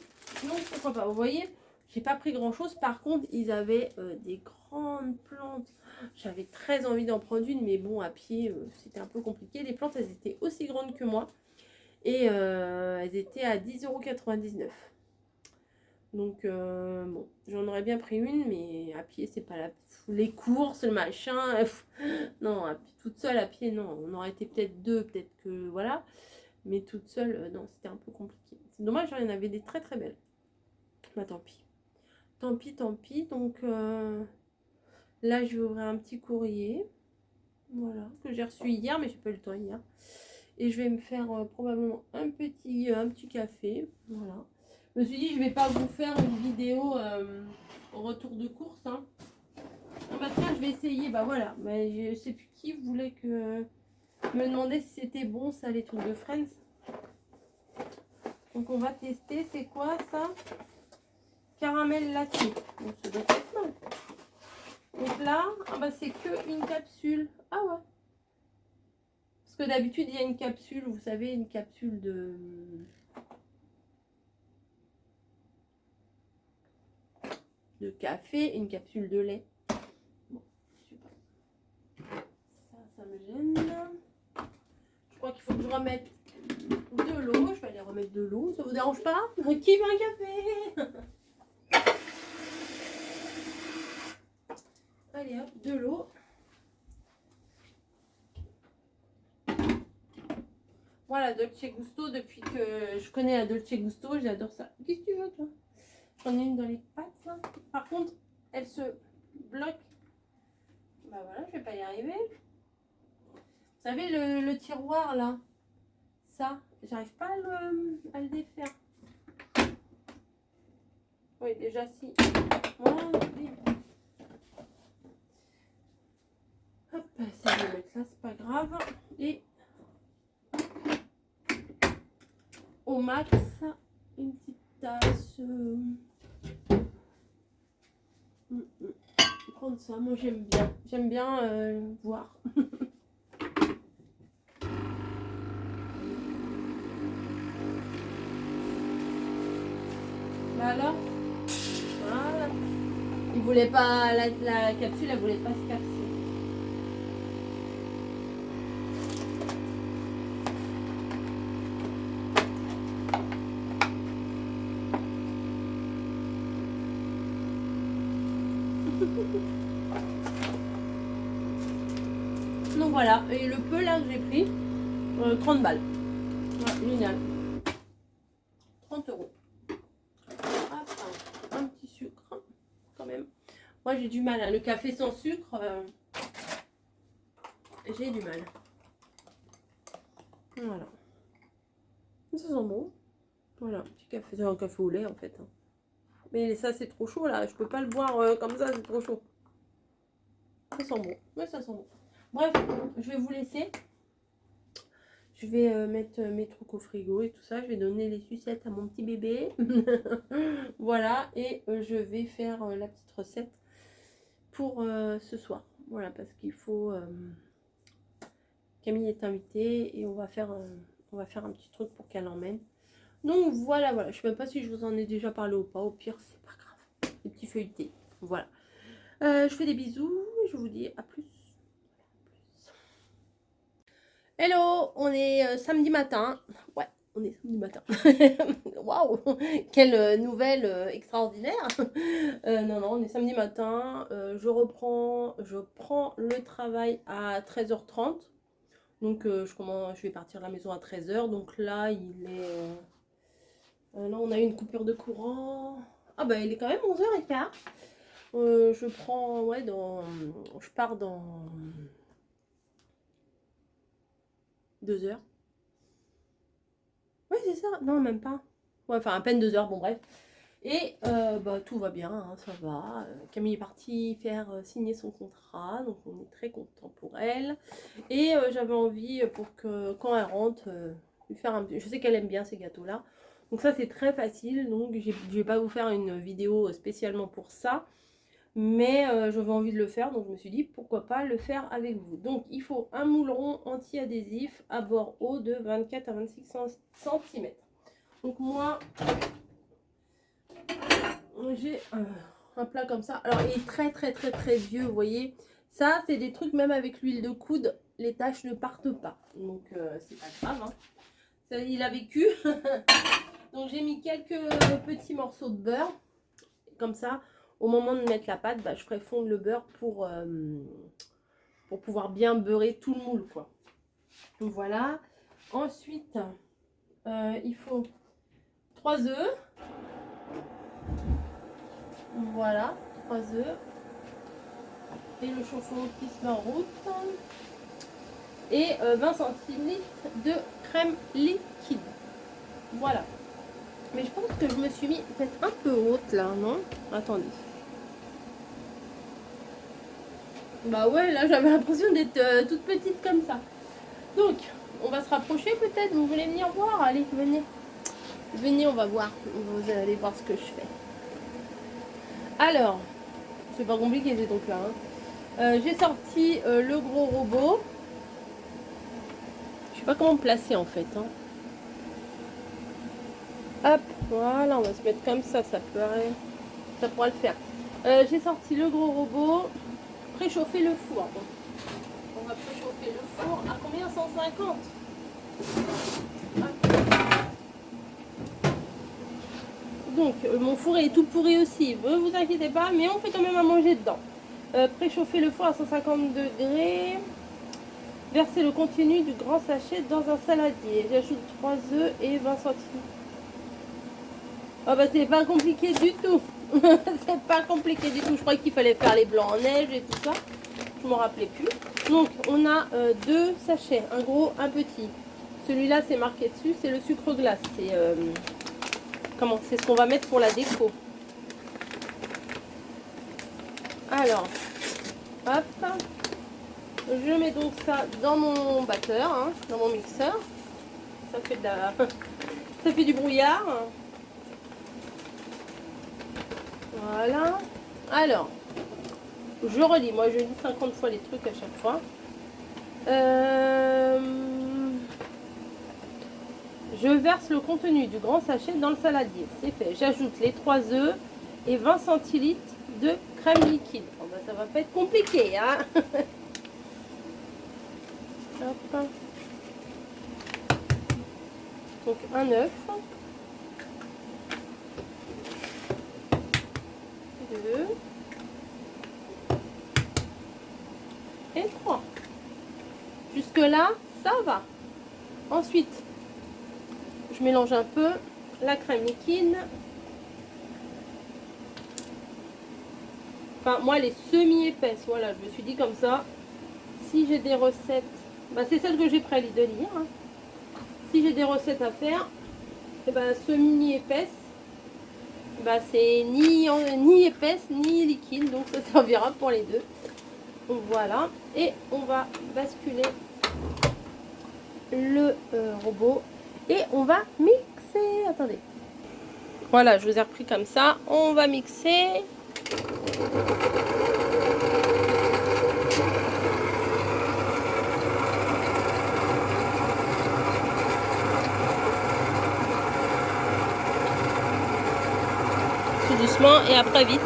Donc, pourquoi pas. Vous voyez, j'ai pas pris grand-chose. Par contre, ils avaient des grandes plantes. J'avais très envie d'en prendre une, mais bon, à pied, c'était un peu compliqué. Les plantes, elles étaient aussi grandes que moi. Et elles étaient à 10,99 €. Donc, bon, j'en aurais bien pris une, mais à pied, c'est pas la... Les courses, le machin... non, toute seule à pied, non. On aurait été peut-être deux, peut-être que... Voilà. Mais toute seule, non, c'était un peu compliqué. C'est dommage, il y en avait des très très belles. Bah, tant pis. Tant pis, tant pis. Donc, là, je vais ouvrir un petit courrier. Voilà, que j'ai reçu hier, mais j'ai pas eu le temps hier. Et je vais me faire probablement un petit café. Voilà. Je me suis dit, je vais pas vous faire une vidéo au retour de course. Hein. Ah bah tiens, je vais essayer. Bah voilà. Bah, je sais plus qui voulait que me demander si c'était bon, ça, les trucs de Friends. Donc on va tester. C'est quoi ça? Caramel latte. Donc ça doit être mal. Donc là, ah bah, c'est que une capsule. Ah ouais. Parce que d'habitude, il y a une capsule, vous savez, une capsule de café, une capsule de lait. Bon, je sais pas. Ça me gêne. Je crois qu'il faut que je remette de l'eau. Je vais aller remettre de l'eau. Ça vous dérange pas? Qui veut un café? Allez hop, de l'eau. Voilà, Dolce Gusto, depuis que je connais la Dolce Gusto, j'adore ça. Qu'est-ce que tu veux, toi? J'en ai une dans les pattes, là. Par contre, elle se bloque. Bah voilà, je vais pas y arriver. Vous savez, le tiroir, là, ça, j'arrive pas à le défaire. Oui, déjà, si. Voilà, hop, ça je vais le mettre là, c'est pas grave. Et au max, une petite tasse. Prendre ça, moi j'aime bien voir. Bah alors, voilà. Il voulait pas, la capsule, elle voulait pas se casser. Donc voilà, et le peu là que j'ai pris, 30 balles. Voilà, génial. 30 €. Hop, un petit sucre, quand même. Moi j'ai du mal, hein. Le café sans sucre, j'ai du mal. Voilà. Ça sent bon. Voilà, petit café, c'est un café au lait en fait. Hein. Mais ça c'est trop chaud là, je peux pas le boire comme ça, c'est trop chaud. Ça sent bon, ouais ça sent bon. Bref, je vais vous laisser. Je vais mettre mes trucs au frigo et tout ça. Je vais donner les sucettes à mon petit bébé. Voilà, et je vais faire la petite recette pour ce soir. Voilà, parce qu'il faut... Camille est invitée et on va faire un petit truc pour qu'elle emmène. Donc voilà, voilà. Je ne sais même pas si je vous en ai déjà parlé ou pas. Au pire, c'est pas grave. Les petits feuilletés. Voilà. Je fais des bisous je vous dis à plus. Hello, on est samedi matin. Ouais, on est samedi matin. Waouh, quelle nouvelle extraordinaire. Non, non, on est samedi matin. Je prends le travail à 13h30. Donc, je vais partir de la maison à 13h. Donc là, il est... là, on a eu une coupure de courant. Ah bah, il est quand même 11h15. Je prends... Ouais, je pars dans 2 heures. Ouais, c'est ça. Non, même pas. Ouais, enfin, à peine 2 heures. Bon, bref. Et bah, tout va bien, hein, ça va. Camille est partie faire signer son contrat, donc on est très content pour elle. Et j'avais envie pour que quand elle rentre, lui faire un petit... Je sais qu'elle aime bien ces gâteaux-là. Donc ça c'est très facile, donc je vais pas vous faire une vidéo spécialement pour ça. Mais j'avais envie de le faire, donc je me suis dit pourquoi pas le faire avec vous. Donc il faut un moule rond anti-adhésif à bord haut de 24 à 26 cm. Donc moi... J'ai un plat comme ça. Alors, il est très, très, très, très vieux, vous voyez. Ça, c'est des trucs, même avec l'huile de coude, les taches ne partent pas. Donc, c'est pas grave. Hein. Ça, il a vécu. Donc, j'ai mis quelques petits morceaux de beurre. Comme ça, au moment de mettre la pâte, bah, je ferai fondre le beurre pour pouvoir bien beurrer tout le moule, quoi. Donc, voilà. Ensuite, il faut 3 œufs. Voilà, 3 œufs. Et le chauffe-eau qui se met en route. Et 20 centilitres de crème liquide. Voilà. Mais je pense que je me suis mis peut-être un peu haute là, non? Attendez. Bah ouais, là j'avais l'impression d'être toute petite comme ça. Donc, on va se rapprocher peut-être. Vous voulez venir voir? Allez, venez. Venez, on va voir. Vous allez voir ce que je fais. Alors, c'est pas compliqué ces trucs-là. Hein. J'ai sorti le gros robot. Je sais pas comment placer en fait. Hein. Hop, voilà, on va se mettre comme ça pourra le faire. J'ai sorti le gros robot. Préchauffer le four. Donc, on va préchauffer le four à combien? 150. Hop. Donc, mon four est tout pourri aussi. Ne vous inquiétez pas, mais on fait quand même à manger dedans. Préchauffer le four à 150 degrés. Verser le contenu du grand sachet dans un saladier. J'ajoute 3 œufs et 20 centilitres. Ah bah c'est pas compliqué du tout. C'est pas compliqué du tout. Je croyais qu'il fallait faire les blancs en neige et tout ça. Je m'en rappelais plus. Donc on a 2 sachets, un gros, un petit. Celui-là c'est marqué dessus, c'est le sucre glace. C'est c'est ce qu'on va mettre pour la déco. Alors, hop. Je mets donc ça dans mon batteur, hein, dans mon mixeur. Ça fait ça fait du brouillard. Voilà. Alors, je relis. Moi, je lis 50 fois les trucs à chaque fois. Je verse le contenu du grand sachet dans le saladier. C'est fait. J'ajoute les 3 œufs et 20 centilitres de crème liquide. Bon, bah, ça va pas être compliqué, hein. Hop. Donc, un œuf. 2 et 3. Jusque là, ça va. Ensuite, je mélange un peu la crème liquide. Enfin, moi, elle est semi-épaisse. Voilà, je me suis dit comme ça. Si j'ai des recettes, bah, c'est celle que j'ai prêt de lire. Hein. Si j'ai des recettes à faire, et ben, semi-épaisse, bah, c'est ni épaisse ni liquide. Donc, ça servira pour les deux. Donc, voilà. Et on va basculer le robot. Et on va mixer. Attendez. Voilà, je vous ai repris comme ça. On va mixer. Tout doucement et après vite.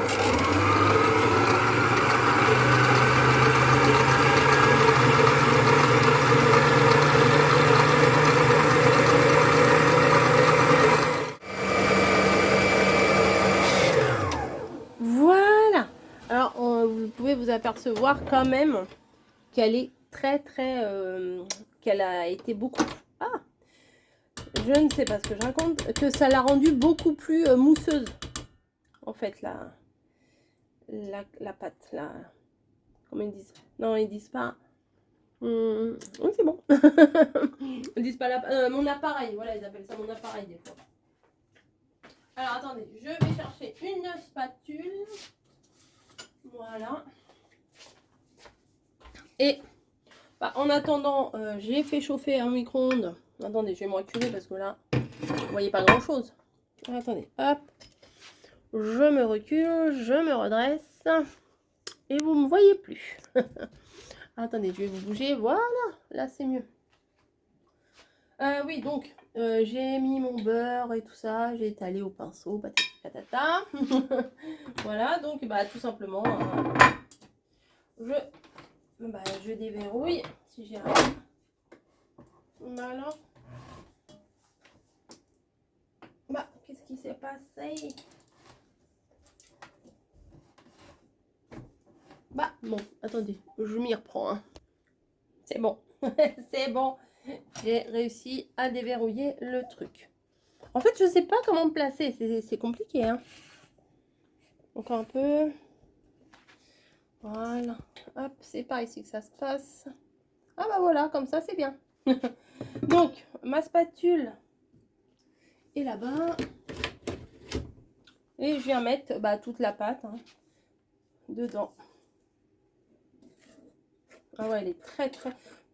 apercevoir quand même qu'elle est très qu'elle a été beaucoup... Ah, je ne sais pas ce que je raconte, que ça l'a rendue beaucoup plus mousseuse, en fait, la pâte, comment ils disent? Non, ils disent pas... oui, c'est bon. Ils disent pas mon appareil, voilà, ils appellent ça mon appareil des fois. Alors, attendez, je vais chercher une spatule. Voilà. Et bah, en attendant, j'ai fait chauffer un micro-ondes. Attendez, je vais me reculer parce que là, vous voyez pas grand-chose. Attendez, hop. Je me recule, je me redresse. Et vous me voyez plus. Attendez, je vais vous bouger. Voilà, là c'est mieux. Oui, donc, j'ai mis mon beurre et tout ça. J'ai étalé au pinceau, patati patata. Voilà, donc, bah, tout simplement, je déverrouille si j'y arrive. Voilà. Bah, qu'est-ce qui s'est passé? Bah, bon, attendez, je m'y reprends. Hein. C'est bon, c'est bon. J'ai réussi à déverrouiller le truc. En fait, je sais pas comment me placer, c'est compliqué. Hein. Encore un peu. Voilà. Hop, c'est par ici que ça se passe. Ah bah voilà, comme ça, c'est bien. Donc, ma spatule est là-bas. Et je viens mettre bah, toute la pâte dedans. Ah ouais, elle est très.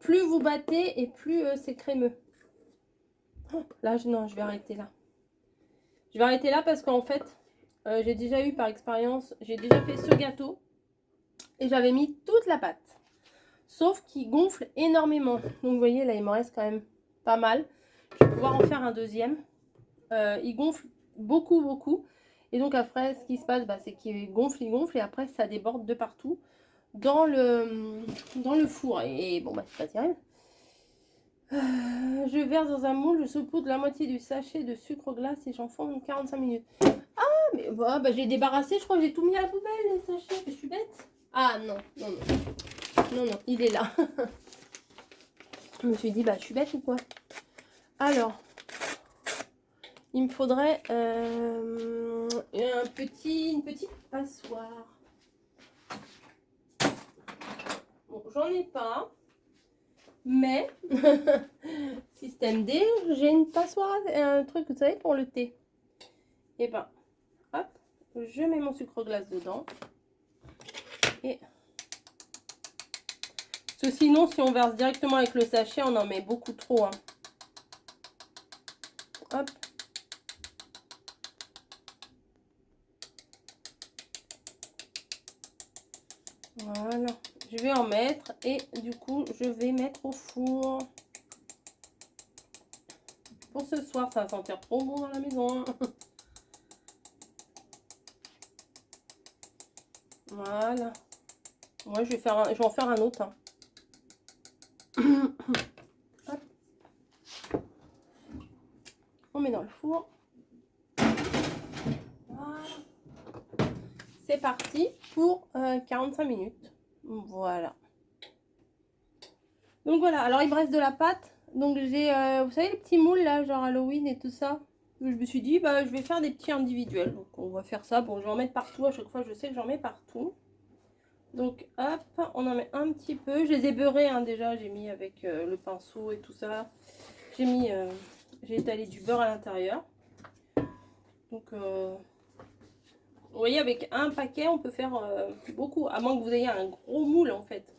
Plus vous battez et plus c'est crémeux. Oh, là, non, je vais arrêter là. Je vais arrêter là parce qu'en fait, j'ai déjà eu par expérience, j'ai déjà fait ce gâteau et j'avais mis toute la pâte. Sauf qu'il gonfle énormément. Donc vous voyez, là, il me reste quand même pas mal. Je vais pouvoir en faire un deuxième. Il gonfle beaucoup. Et donc après, ce qui se passe, bah, c'est qu'il gonfle et après, ça déborde de partout dans le four. Et bon, bah, c'est pas terrible. Je verse dans un moule, je saupoudre la moitié du sachet de sucre glace et j'enfourne 45 minutes. Ah, mais bah, j'ai débarrassé, je crois que j'ai tout mis à la poubelle, les sachets, je suis bête. Ah non, il est là. Je me suis dit, bah je suis bête ou quoi? Alors, il me faudrait une petite passoire. Bon, j'en ai pas. Mais, système D, j'ai une passoire, un truc, vous savez, pour le thé. Et ben, hop, je mets mon sucre glace dedans. Et... Parce que sinon, si on verse directement avec le sachet, on en met beaucoup trop. Hein. Hop. Voilà. Je vais en mettre et du coup, je vais mettre au four. Pour ce soir, ça va sentir trop bon dans la maison. Voilà. Moi, je vais en faire un autre. Hein. Hop. On met dans le four. Voilà. C'est parti pour 45 minutes. Voilà. Donc voilà, alors il me reste de la pâte. Donc j'ai, vous savez les petits moules là, genre Halloween et tout ça. Donc, je me suis dit, bah je vais faire des petits individuels. Donc on va faire ça. Bon, je vais en mettre partout. À chaque fois, je sais que j'en mets partout. Donc hop, on en met un petit peu. Je les ai beurrés hein, déjà. J'ai mis avec le pinceau et tout ça. J'ai étalé du beurre à l'intérieur. Donc vous voyez, avec un paquet, on peut faire beaucoup. À moins que vous ayez un gros moule en fait.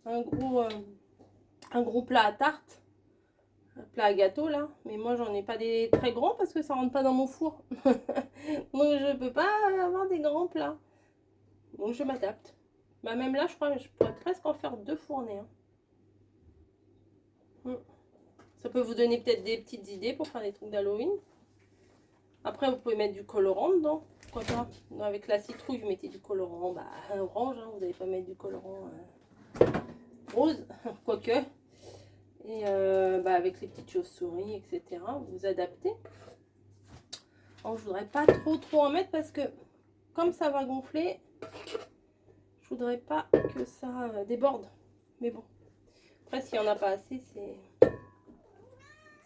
Un gros plat à tarte. Un plat à gâteau là. Mais moi, j'en ai pas des très grands parce que ça rentre pas dans mon four. Donc je peux pas avoir des grands plats. Donc je m'adapte. Bah même là, je crois que je pourrais presque en faire 2 fournées. Hein. Ça peut vous donner peut-être des petites idées pour faire des trucs d'Halloween. Après, vous pouvez mettre du colorant dedans. Pourquoi pas? Avec la citrouille, vous mettez du colorant orange. Hein. Vous n'allez pas mettre du colorant rose, quoique. Et avec les petites chauves-souris, etc. Vous adaptez. Alors, je voudrais pas trop en mettre parce que comme ça va gonfler, Je voudrais pas que ça déborde. Mais bon. Après, s'il n'y en a pas assez, c'est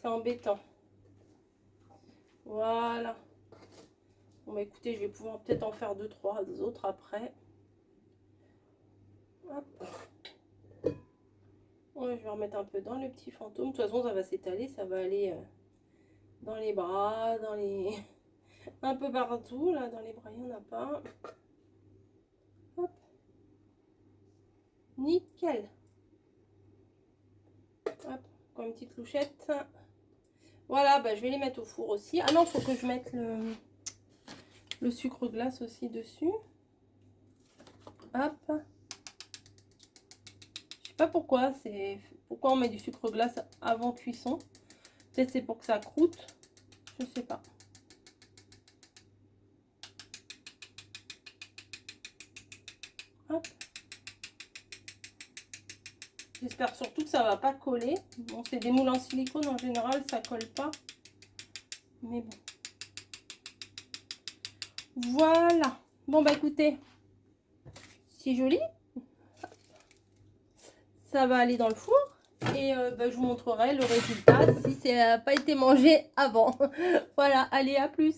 embêtant. Voilà. Bon, bah écoutez, je vais pouvoir peut-être en faire 2-3 autres après. Hop. Ouais, je vais remettre un peu dans le petit fantôme. De toute façon, ça va s'étaler, ça va aller dans les bras, dans les... un peu partout. Là, dans les bras, il n'y en a pas. Hop. Nickel. Hop, encore une petite louchette. Voilà, bah, je vais les mettre au four aussi. Ah non, il faut que je mette le sucre glace aussi dessus. Hop. Je sais pas pourquoi, pourquoi on met du sucre glace avant cuisson. Peut-être c'est pour que ça croûte. Je sais pas. Hop. J'espère surtout que ça va pas coller. Bon, c'est des moules en silicone en général, ça colle pas. Mais bon. Voilà. Bon bah écoutez, c'est joli. Ça va aller dans le four. Et bah, je vous montrerai le résultat si ça n'a pas été mangé avant. Voilà, allez, à plus.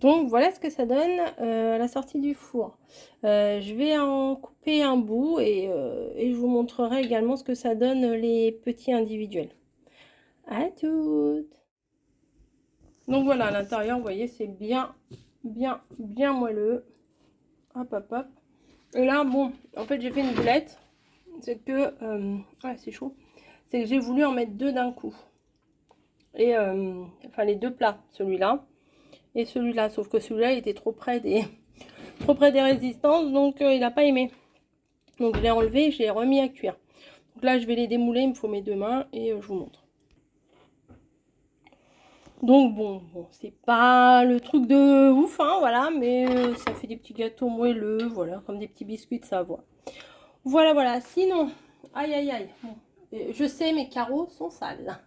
Donc voilà ce que ça donne à la sortie du four. Je vais en couper un bout et je vous montrerai également ce que ça donne les petits individuels. À toutes. Donc voilà, à l'intérieur, vous voyez, c'est bien moelleux. Hop, hop, hop. Et là, bon, en fait, j'ai fait une boulette. C'est que, ouais, c'est chaud. C'est que j'ai voulu en mettre 2 d'un coup. Et, enfin, les 2 plats, celui-là et celui-là. Sauf que celui-là, il était trop près des résistances, donc il n'a pas aimé. Donc je l'ai enlevé et je l'ai remis à cuire. Donc là, je vais les démouler, il me faut mes 2 mains et je vous montre. Donc bon c'est pas le truc de ouf, hein, voilà, mais ça fait des petits gâteaux moelleux, voilà, comme des petits biscuits de Savoie. Voilà, sinon, aïe aïe aïe, bon, je sais mes carreaux sont sales,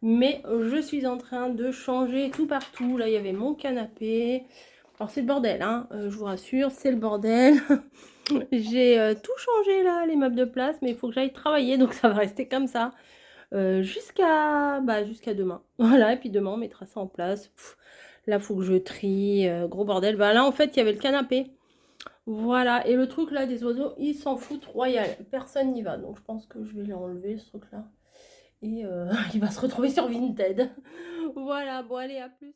mais je suis en train de changer tout partout. Là, il y avait mon canapé, alors c'est le bordel, hein, je vous rassure, c'est le bordel. J'ai tout changé là, les meubles de place, mais il faut que j'aille travailler, donc ça va rester comme ça. Jusqu'à demain. Voilà, et puis demain, on mettra ça en place. Pff, là, il faut que je trie. Gros bordel. Bah, là, en fait, il y avait le canapé. Voilà. Et le truc là des oiseaux, ils s'en foutent royal. Personne n'y va. Donc, je pense que je vais l'enlever, ce truc-là. Et il va se retrouver sur Vinted. Voilà. Bon, allez, à plus.